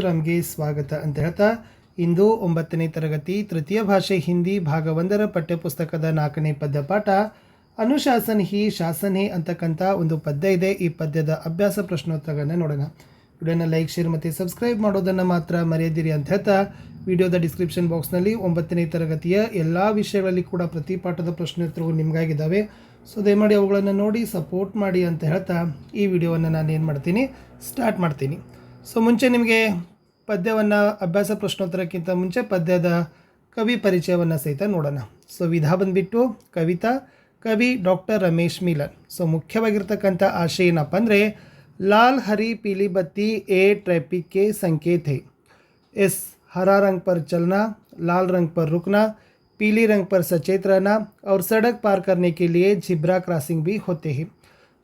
ನಮಗೆ ಸ್ವಾಗತ ಅಂತ ಹೇಳ್ತಾ ಇಂದು 9ನೇ ತರಗತಿ ತೃತೀಯ ಭಾಷೆ ಹಿಂದಿ ಭಾಗ 1ರ ಪಠ್ಯಪುಸ್ತಕದ 4ನೇ ಪದ್ಯ ಪಾಠ ಅನುಶಾಸನ್ ಹಿ ಶಾಸನ್ ಹೇ ಅಂತಕ್ಕಂಥ ಒಂದು ಪದ್ಯ ಇದೆ. ಈ ಪದ್ಯದ ಅಭ್ಯಾಸ ಪ್ರಶ್ನೋತ್ತರಗಳನ್ನು ನೋಡೋಣ. ವಿಡಿಯೋನ ಲೈಕ್, ಶೇರ್ ಮತ್ತು ಸಬ್ಸ್ಕ್ರೈಬ್ ಮಾಡೋದನ್ನು ಮಾತ್ರ ಮರೆಯದಿರಿ ಅಂತ ಹೇಳ್ತಾ ವಿಡಿಯೋದ ಡಿಸ್ಕ್ರಿಪ್ಷನ್ ಬಾಕ್ಸ್ನಲ್ಲಿ 9ನೇ ತರಗತಿಯ ಎಲ್ಲ ವಿಷಯಗಳಲ್ಲಿ ಕೂಡ ಪ್ರತಿ ಪಾಠದ ಪ್ರಶ್ನೋತ್ತರಗಳು ನಿಮಗಾಗಿದ್ದಾವೆ. ಸೊ ದಯಮಾಡಿ ಅವುಗಳನ್ನು ನೋಡಿ ಸಪೋರ್ಟ್ ಮಾಡಿ ಅಂತ ಹೇಳ್ತಾ ಈ ವಿಡಿಯೋವನ್ನು ನಾನು ಏನು ಮಾಡ್ತೀನಿ ಸ್ಟಾರ್ಟ್ ಮಾಡ್ತೀನಿ. ಸೊ ಮುಂಚೆ ನಿಮಗೆ ಪದ್ಯವನ್ನು ಅಭ್ಯಾಸ ಪ್ರಶ್ನೋತ್ತರಕ್ಕಿಂತ ಮುಂಚೆ ಪದ್ಯದ ಕವಿ ಪರಿಚಯವನ್ನು ಸಹಿತ ನೋಡೋಣ. ಸೊ ವಿಧ ಬಂದುಬಿಟ್ಟು ಕವಿತಾ ಕವಿ ಡಾಕ್ಟರ್ ರಮೇಶ್ ಮಿಲನ್. ಸೊ ಮುಖ್ಯವಾಗಿರ್ತಕ್ಕಂಥ ಆಶಯ ಏನಪ್ಪ ಅಂದರೆ लाल हरी पीली बत्ती ए ट्रैफिक के संकेत है. एस हरा रंग पर चलना, लाल रंग पर रुकना, पीली रंग पर सचेत रहना और सड़क पार करने के लिए झिब्रा क्रॉसिंग भी होते हैं.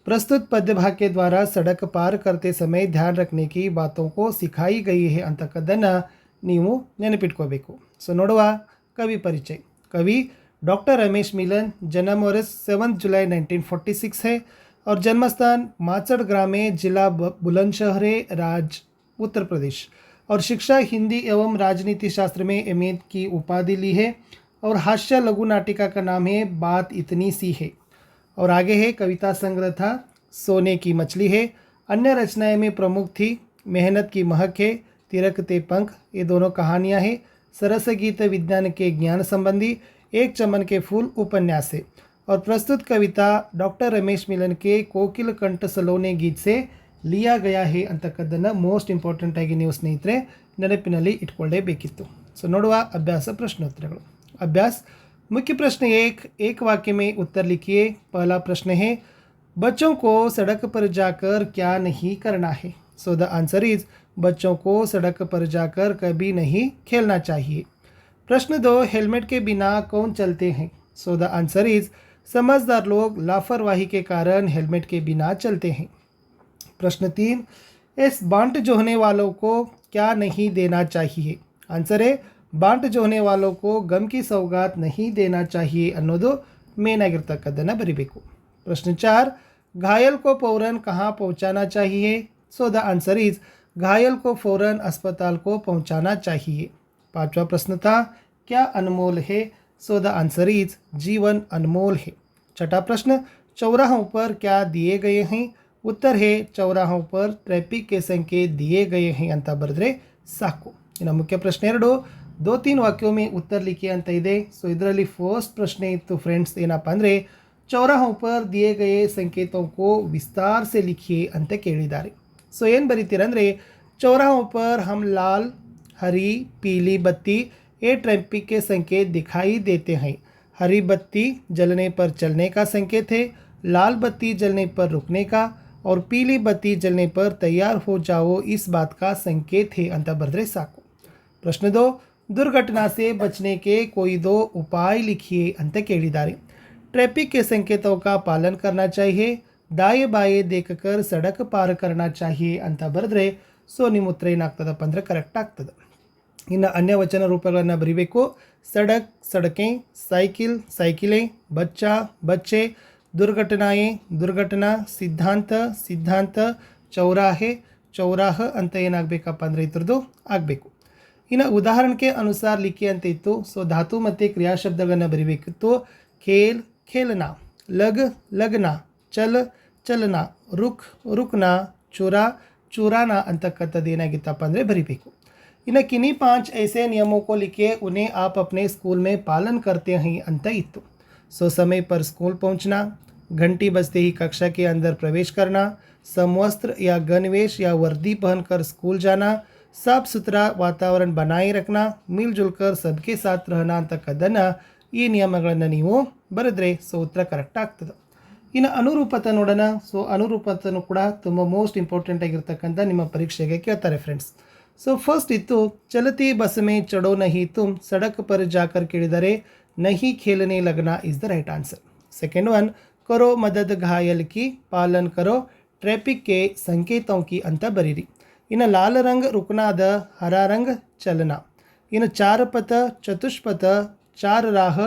प्रस्तुत पद्य भाग के द्वारा सड़क पार करते समय ध्यान रखने की बातों को सिखाई गई है ಅಂತಕ್ಕದ್ದನ್ನು ನೀವು ನೆನಪಿಟ್ಕೋಬೇಕು. ಸೊ ನೋಡುವ ಕವಿ ಪರಿಚಯ. ಕವಿ डॉक्टर रमेश मिलन. जन्म वर्ष 7 जुलाई 1946 है और जन्मस्थान माचड़ ग्राम में जिला बुलंदशहर राज्य उत्तर प्रदेश. और शिक्षा हिंदी एवं राजनीति शास्त्र में एमए की उपाधि ली है. और हास्य लघु नाटिका का नाम है बात इतनी सी है. और आगे है कविता संग्रह था सोने की मछली है. अन्य रचनाएं में प्रमुख थी मेहनत की महक है, तिरकते पंख, ये दोनों कहानियाँ हैं. सरस गीत विज्ञान के ज्ञान संबंधी, एक चमन के फूल उपन्यास है. और प्रस्तुत कविता डॉक्टर रमेश मिलन के कोकिल कंठ सलोने गीत से लिया गया है ಅಂತಕ್ಕದ್ದನ್ನು ಮೋಸ್ಟ್ ಇಂಪಾರ್ಟೆಂಟ್ ಆಗಿ ನೀವು ಸ್ನೇಹಿತರೆ ನೆನಪಿನಲ್ಲಿ ಇಟ್ಕೊಳ್ಳೇಬೇಕಿತ್ತು. ಸೊ ನೋಡುವ ಅಭ್ಯಾಸ ಪ್ರಶ್ನೋತ್ತರಗಳು. अभ्यास. मुख्य प्रश्न एक वाक्य में उत्तर लिखिए. पहला प्रश्न है बच्चों को सड़क पर जाकर क्या नहीं करना है. सो द आंसर इज बच्चों को सड़क पर जाकर कभी नहीं खेलना चाहिए. प्रश्न 2 हेलमेट के बिना कौन चलते हैं. सो द आंसर इज समझदार लोग लापरवाही के कारण हेलमेट के बिना चलते हैं. प्रश्न 3 इस बांट जोहने वालों को क्या नहीं देना चाहिए. आंसर है ಬಾಂಟ್ ಜೋನೆ ವಾಲೋ ಕೋ ಗಮ್ ಕಿ ಸೌಗಾತ್ ನಹಿ ದೇನಾ ಚಾಹಿಯೆ ಅನ್ನೋದು ಮೇನ್ ಆಗಿರ್ತಕ್ಕದ್ದನ್ನು ಬರಿಬೇಕು. ಪ್ರಶ್ನೆ 4 घायल को फौरन कहाँ पहुँचाना चाहिए. सो द आंसर इज घायल को फौरन अस्पताल को पहुँचाना चाहिए. 5वां प्रश्न था क्या अनमोल है. सो द आंसर इज जीवन अनमोल है. 6ठा प्रश्न चौराहों पर क्या दिए गए हैं. उत्तर है चौराहों पर ट्रैफिक के संकेत दिए गए हैं ಅಂತ ಬರೆದ್ರೆ ಸಾಕು. ಇನ್ನು ಮುಖ್ಯ ಪ್ರಶ್ನೆ 2 2-3 वाक्यों में उत्तर लिखिए ಅಂತ ಇದೆ. ಸೊ ಇದರಲ್ಲಿ ಫಸ್ಟ್ ಪ್ರಶ್ನೆ ಇತ್ತು ಫ್ರೆಂಡ್ಸ್ ಏನಪ್ಪ ಅಂದರೆ ಚೌರಾಹೋं पर दिए गए संकेतों को विस्तार से लिखिए ಅಂತ ಕೇಳಿದ್ದಾರೆ. ಸೊ ಏನು ಬರೀತೀರಂದರೆ चौराहों पर हम लाल हरी पीली बत्ती ये ट्रैफिक के संकेत दिखाई देते हैं. हरी बत्ती जलने पर चलने का संकेत है, लाल बत्ती जलने पर रुकने का और पीली बत्ती जलने पर तैयार हो जाओ इस बात का संकेत है ಅಂತ ಬರೆದ್ರೆ ಸಾಕು. ಪ್ರಶ್ನೆ 2 दुर्घटना से बचने के कोई 2 उपाय लिखिए ಅಂತ ಕೇಳಿದ್ದಾರೆ. ट्रैफिक के संकेतों का पालन करना चाहिए, दाएं बाएं देखकर सड़क पार करना चाहिए ಅಂತ ಬರೆದ್ರೆ ಸೊ ನಿಮ್ಮ ಉತ್ತರ ಏನಾಗ್ತದಪ್ಪ ಅಂದರೆ ಕರೆಕ್ಟ್ ಆಗ್ತದೆ. ಇನ್ನು ಅನ್ಯ ವಚನ ರೂಪಗಳನ್ನು ಬರೀಬೇಕು. सड़क सड़कें, साइकिल साइकिलें, बच्चा बच्चे, दुर्घटनाएं दुर्घटना, सिद्धांत सिद्धांत, चौराहे चौराह ಅಂತ ಏನಾಗಬೇಕಪ್ಪ ಅಂದರೆ ಇದ್ರದ್ದು ಆಗಬೇಕು. ಇನ್ನು ಉದಾಹರಣೆ के अनुसार लिखिए ಅಂತ ಇತ್ತು. ಸೊ ಧಾತು ಮತ್ತು ಕ್ರಿಯಾಶಬ್ದಗಳನ್ನು ಬರೀಬೇಕಿತ್ತು. खेल खेलना, लग लगना, चल चलना, रुक रुकना, चुरा चुराना ಅಂತಕ್ಕಂಥದ್ದು ಏನಾಗಿತ್ತಪ್ಪ ಅಂದರೆ ಬರೀಬೇಕು. ಇನ್ನು किन्हीं 5 ऐसे नियमों को लिखिए उन्हें आप अपने स्कूल में पालन करते हैं ಅಂತ ಇತ್ತು. सो समय पर स्कूल पहुंचना, घंटी बजते ही कक्षा के अंदर प्रवेश करना, समवस्त्र या गणवेश या वर्दी पहनकर स्कूल जाना, साफ सुथरा वातावरण बनाए रखना, मिलजुल कर सबके साथ रहना ಅಂತಕ್ಕದ್ದನ್ನು ಈ ನಿಯಮಗಳನ್ನು ನೀವು ಬರೆದ್ರೆ ಸೊ ಉತ್ತರ ಕರೆಕ್ಟ್ ಆಗ್ತದೆ. ಇನ್ನು ಅನುರೂಪತೆ ನೋಡೋಣ. ಸೊ ಅನುರೂಪತೆಯೂ ಕೂಡ ತುಂಬ ಮೋಸ್ಟ್ ಇಂಪಾರ್ಟೆಂಟ್ ಆಗಿರ್ತಕ್ಕಂಥ ನಿಮ್ಮ ಪರೀಕ್ಷೆಗೆ ಕೇಳ್ತಾರೆ ಫ್ರೆಂಡ್ಸ್. ಸೊ ಫಸ್ಟ್ ಇತ್ತು ಚಲತಿ ಬಸ್ ಮೇ ಚಡೋ ನಹಿ ತುಮ್ ಸಡಕ್ ಪರ್ ಜಾಕರ್ ಕೇಳಿದರೆ ನಹಿ ಖೇಲನೆ ಲಗ್ನಾ is the right answer. Second one ಕರೋ ಮದದ್ ಘಾಯಲ್ ಕಿ ಪಾಲನ್ ಕರೋ ಟ್ರೈಫಿಕ್ ಕೆ ಸಂಕೇತೋं की ಅಂತ ಬರೀರಿ. ಇನ್ನು ಲಾಲ್ ರಂಗ್ ರುಕನಾದ, ಹರಾ ರಂಗ್ ಚಲನ. ಇನ್ನು ಚಾರಪಥ ಚತುಷ್ಪಥ, ಚಾರ್ ರಾಹ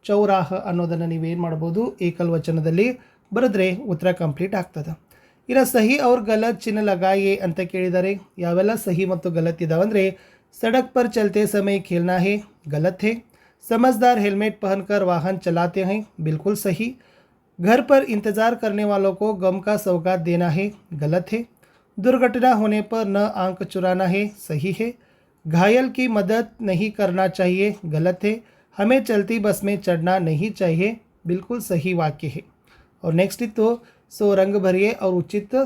ಚೌರಾಹ ಅನ್ನೋದನ್ನು ನೀವೇನು ಮಾಡ್ಬೋದು ಏಕಲ್ ವಚನದಲ್ಲಿ ಬರೆದ್ರೆ ಉತ್ತರ ಕಂಪ್ಲೀಟ್ ಆಗ್ತದೆ. ಇನ್ನು ಸಹಿ ಅವ್ರ ಗಲತ್ ಚಿನ್ನ ಲಗಾಯೆ ಅಂತ ಕೇಳಿದ್ದಾರೆ. ಯಾವೆಲ್ಲ ಸಹಿ ಮತ್ತು ಗಲತ್ ಇದಾವಂದರೆ सड़क पर चलते समय खेलना है, गलत है. समझदार हेलमेट पहनकर वाहन चलाते हैं, बिल्कुल सही. घर पर इंतज़ार करने वालों को गम का सौगात देना है, गलत है. दुर्घटना होने पर न आंख चुराना है, सही है. घायल की मदद नहीं करना चाहिए, गलत है. हमें चलती बस में चढ़ना नहीं चाहिए, बिल्कुल सही वाक्य है. और नेक्स्ट तो सो रंग भरिए और उचित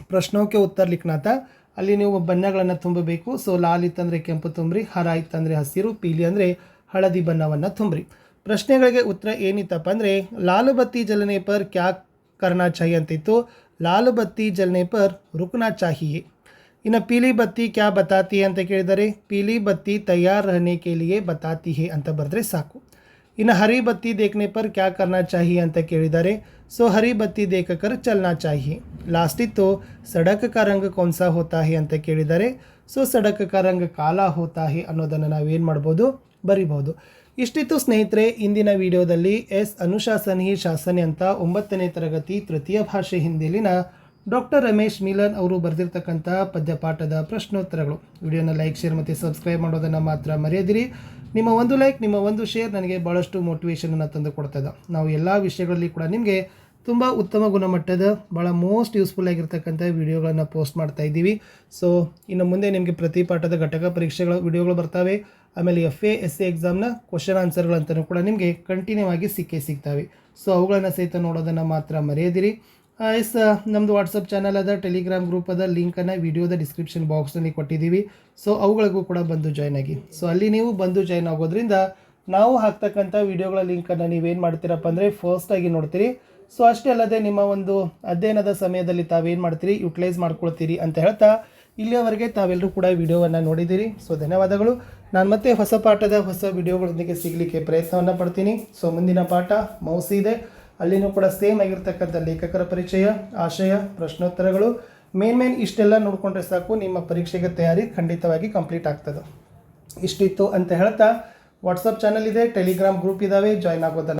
प्रश्नों के उत्तर लिखना था. ಅಲ್ಲಿ ನೀವು ಬಣ್ಣಗಳನ್ನು ತುಂಬಬೇಕು. ಸೊ ಲಾಲ್ ಇತ್ತಂದರೆ ಕೆಂಪು ತುಂಬ್ರಿ, ಹರ ಇತ್ತಂದರೆ ಹಸಿರು, ಪೀಲಿ ಅಂದರೆ ಹಳದಿ ಬಣ್ಣವನ್ನು ತುಂಬ್ರಿ. ಪ್ರಶ್ನೆಗಳಿಗೆ ಉತ್ತರ ಏನಿತ್ತಪ್ಪ ಅಂದರೆ ಲಾಲ್ ಬತ್ತಿ ಜಲನೆ ಪರ್ ಕ್ಯಾ ಕರ್ನಾ ಚಾಹಿಯೆ ಅಂತಿತ್ತು. ಲಾಲ್ ಬತ್ತಿ ಜಲನೆ ಪರ್ ರುಕನಾ ಚಾಹಿಯೆ. ಇನ್ನು ಪೀಲಿ ಬತ್ತಿ ಕ್ಯಾ ಬತಾತಿ ಅಂತ ಕೇಳಿದರೆ ಪೀಲಿ ಬತ್ತಿ ತಯಾರ್ ರಹನೆ ಕೆ ಲಿಯೆ ಬತಾತಿ ಹೇ ಅಂತ ಬರೆದ್ರೆ ಸಾಕು. ಇನ್ನು ಹರಿ ಬತ್ತಿ ದೇಖ್ನೆ ಪರ್ ಕ್ಯಾ ಕರ್ನಾ ಚಾಹಿಯೆ ಅಂತ ಕೇಳಿದ್ದಾರೆ. ಸೊ ಹರಿ ಬತ್ತಿ ದೇಖಕರ್ ಚಲ್ನಾ ಚಾಹಿಯೆ. ಲಾಸ್ಟ್ ಇತ್ತು ಸಡಕ್ ಕಾ ರಂಗ್ ಕೌನ್ಸಾ ಹೋತಾ ಹೇ ಅಂತ ಕೇಳಿದ್ದಾರೆ. ಸೊ ಸಡಕ್ ಕಾ ರಂಗ್ ಕಾಲಾ ಹೋತಾ ಹೇ ಅನ್ನೋದನ್ನು ನಾವೇನು ಮಾಡ್ಬೋದು, ಬರಿಬೋದು. ಇಷ್ಟಿತ್ತು ಸ್ನೇಹಿತರೆ ಇಂದಿನ ವಿಡಿಯೋದಲ್ಲಿ ಅನುಶಾಸನ್ ಹಿ ಶಾಸನೆ ಅಂತ 9ನೇ ತರಗತಿ ತೃತೀಯ ಭಾಷೆ ಹಿಂದಿಲಿನ ಡಾಕ್ಟರ್ ರಮೇಶ್ ಮಿಲನ್ ಅವರು ಬರೆದಿರ್ತಕ್ಕಂಥ ಪದ್ಯಪಾಠದ ಪ್ರಶ್ನೋತ್ತರಗಳು. ವಿಡಿಯೋನ ಲೈಕ್, ಶೇರ್ ಮತ್ತು ಸಬ್ಸ್ಕ್ರೈಬ್ ಮಾಡೋದನ್ನು ಮಾತ್ರ ಮರೆಯದಿರಿ. ನಿಮ್ಮ ಒಂದು ಲೈಕ್, ನಿಮ್ಮ ಒಂದು ಶೇರ್ ನನಗೆ ಭಾಳಷ್ಟು ಮೋಟಿವೇಶನನ್ನು ತಂದು ಕೊಡ್ತದೆ. ನಾವು ಎಲ್ಲ ವಿಷಯಗಳಲ್ಲಿ ಕೂಡ ನಿಮಗೆ ತುಂಬ ಉತ್ತಮ ಗುಣಮಟ್ಟದ ಭಾಳ ಮೋಸ್ಟ್ ಯೂಸ್ಫುಲ್ ಆಗಿರ್ತಕ್ಕಂಥ ವಿಡಿಯೋಗಳನ್ನು ಪೋಸ್ಟ್ ಮಾಡ್ತಾ ಇದ್ದೀವಿ. ಸೊ ಇನ್ನು ಮುಂದೆ ನಿಮಗೆ ಪ್ರತಿ ಪಾಠದ ಘಟಕ ಪರೀಕ್ಷೆಗಳ ವಿಡಿಯೋಗಳು ಬರ್ತವೆ. ಆಮೇಲೆ FA SC ಎಕ್ಸಾಮ್ನ ಕ್ವಶನ್ ಆನ್ಸರ್ಗಳಂತಲೂ ಕೂಡ ನಿಮಗೆ ಕಂಟಿನ್ಯೂ ಆಗಿ ಸಿಗ್ತವೆ. ಸೊ ಅವುಗಳನ್ನು ಸಹಿತ ನೋಡೋದನ್ನು ಮಾತ್ರ ಮರೆಯದಿರಿ. ನಮ್ಮದು ವಾಟ್ಸಪ್ ಚಾನಲ್ ಅದ, ಟೆಲಿಗ್ರಾಮ್ ಗ್ರೂಪ್ ಅದ, ಲಿಂಕನ್ನು ವಿಡಿಯೋದ ಡಿಸ್ಕ್ರಿಪ್ಷನ್ ಬಾಕ್ಸ್ನಲ್ಲಿ ಕೊಟ್ಟಿದ್ದೀವಿ. ಸೊ ಅವುಗಳಿಗೂ ಕೂಡ ಬಂದು ಜಾಯ್ನ್ ಆಗಿ. ಸೊ ಅಲ್ಲಿ ನೀವು ಬಂದು ಜಾಯ್ನ್ ಆಗೋದ್ರಿಂದ ನಾವು ಹಾಕ್ತಕ್ಕಂಥ ವಿಡಿಯೋಗಳ ಲಿಂಕನ್ನು ನೀವೇನು ಮಾಡ್ತೀರಪ್ಪ ಅಂದರೆ ಫಸ್ಟಾಗಿ ನೋಡ್ತೀರಿ. ಸೊ ಅಷ್ಟೇ ಅಲ್ಲದೆ ನಿಮ್ಮ ಒಂದು ಅಧ್ಯಯನದ ಸಮಯದಲ್ಲಿ ತಾವೇನು ಮಾಡ್ತೀರಿ, ಯುಟಿಲೈಸ್ ಮಾಡ್ಕೊಳ್ತೀರಿ ಅಂತ ಹೇಳ್ತಾ ಇಲ್ಲಿಯವರೆಗೆ ತಾವೆಲ್ಲರೂ ಕೂಡ ವಿಡಿಯೋವನ್ನು ನೋಡಿದ್ದೀರಿ. ಸೊ ಧನ್ಯವಾದಗಳು. ನಾನು ಮತ್ತೆ ಹೊಸ ಪಾಠದ ಹೊಸ ವಿಡಿಯೋಗಳೊಂದಿಗೆ ಸಿಗಲಿಕ್ಕೆ ಪ್ರಯತ್ನವನ್ನು ಪಡ್ತೀನಿ. ಸೊ ಮುಂದಿನ ಪಾಠ ಮೌಸಿ ಇದೆ. ಅಲ್ಲಿನೂ ಕೂಡ ಸೇಮ್ ಆಗಿರ್ತಕ್ಕಂಥ ಲೇಖಕರ ಪರಿಚಯ, ಆಶಯ, ಪ್ರಶ್ನೋತ್ತರಗಳು ಮೇನ್ ಇಷ್ಟೆಲ್ಲ ನೋಡಿಕೊಂಡ್ರೆ ಸಾಕು, ನಿಮ್ಮ ಪರೀಕ್ಷೆಗೆ ತಯಾರಿ ಖಂಡಿತವಾಗಿ ಕಂಪ್ಲೀಟ್ ಆಗ್ತದೆ. ಇಷ್ಟಿತ್ತು ಅಂತ ಹೇಳ್ತಾ ವಾಟ್ಸಪ್ ಚಾನಲ್ ಇದೆ, ಟೆಲಿಗ್ರಾಮ್ ಗ್ರೂಪ್ ಇದ್ದಾವೆ, ಜಾಯ್ನ್ ಆಗೋದನ್ನು